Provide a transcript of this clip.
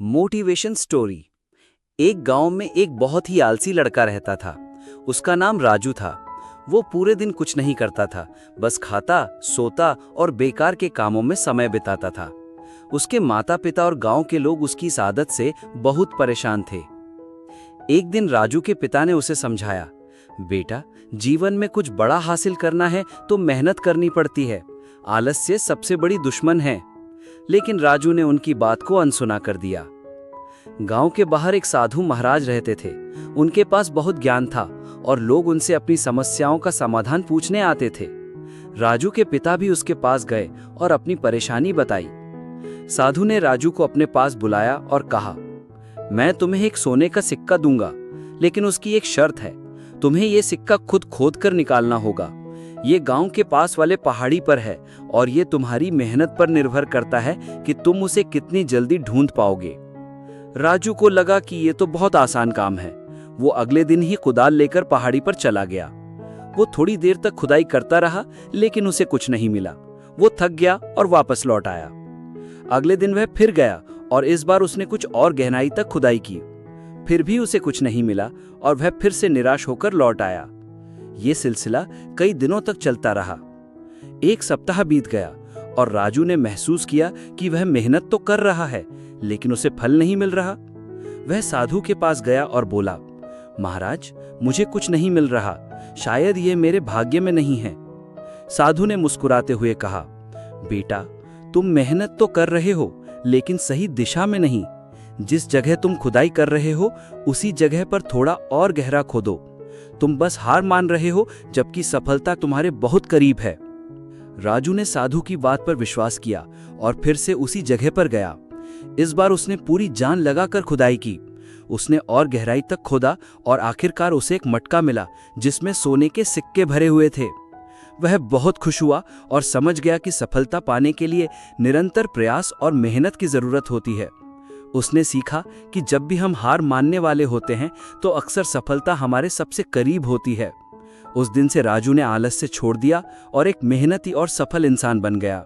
Motivation story. एक गांव में एक बहुत ही आलसी लड़का रहता था। उसका नाम राजू था। वो पूरे दिन कुछ नहीं करता था, बस खाता, सोता और बेकार के कामों में समय बिताता था। उसके माता पिता और गांव के लोग उसकी इस आदत से बहुत परेशान थे। एक दिन राजू के पिता ने उसे समझाया, बेटा, जीवन में कुछ बड़ा हासिल करना है तो मेहनत करनी पड़ती है। आलस्य सबसे बड़ी दुश्मन है। लेकिन राजू ने उनकी बात को अनसुना कर दिया। गांव के बाहर एक साधु महाराज रहते थे। उनके पास बहुत ज्ञान था और लोग उनसे अपनी समस्याओं का समाधान पूछने आते थे। राजू के पिता भी उसके पास गए और अपनी परेशानी बताई। साधु ने राजू को अपने पास बुलाया और कहा, मैं तुम्हें एक सोने का सिक्का दूंगा, लेकिन उसकी एक शर्त है। तुम्हें यह सिक्का खुद खोद कर निकालना होगा। ये गांव के पास वाले पहाड़ी पर है और ये तुम्हारी मेहनत पर निर्भर करता है कि तुम उसे कितनी जल्दी ढूंढ पाओगे। राजू को लगा कि ये तो बहुत आसान काम है। वो अगले दिन ही कुदाल लेकर पहाड़ी पर चला गया। वो थोड़ी देर तक खुदाई करता रहा, लेकिन उसे कुछ नहीं मिला। वो थक गया और वापस लौट आया। अगले दिन वह फिर गया और इस बार उसने कुछ और गहराई तक खुदाई की। फिर भी उसे कुछ नहीं मिला और वह फिर से निराश होकर लौट आया। ये सिलसिला कई दिनों तक चलता रहा। एक सप्ताह बीत गया और राजू ने महसूस किया कि वह मेहनत तो कर रहा है, लेकिन उसे फल नहीं मिल रहा। वह साधु के पास गया और बोला, महाराज, मुझे कुछ नहीं मिल रहा। शायद ये मेरे भाग्य में नहीं है। साधु ने मुस्कुराते हुए कहा, बेटा, तुम मेहनत तो कर रहे हो, लेकिन सही दिशा में नहीं। जिस जगह तुम खुदाई कर रहे हो, उसी जगह पर थोड़ा और गहरा खोदो। तुम बस हार मान रहे हो, जबकि सफलता तुम्हारे बहुत करीब है। राजू ने साधु की बात पर विश्वास किया और फिर से उसी जगह पर गया। इस बार उसने पूरी जान लगाकर खुदाई की। उसने और गहराई तक खोदा और आखिरकार उसे एक मटका मिला जिसमें सोने के सिक्के भरे हुए थे। वह बहुत खुश हुआ और समझ गया कि सफलता पाने के लिए निरंतर प्रयास और मेहनत की जरूरत होती है। उसने सीखा कि जब भी हम हार मानने वाले होते हैं तो अक्सर सफलता हमारे सबसे करीब होती है। उस दिन से राजू ने आलस से छोड़ दिया और एक मेहनती और सफल इंसान बन गया।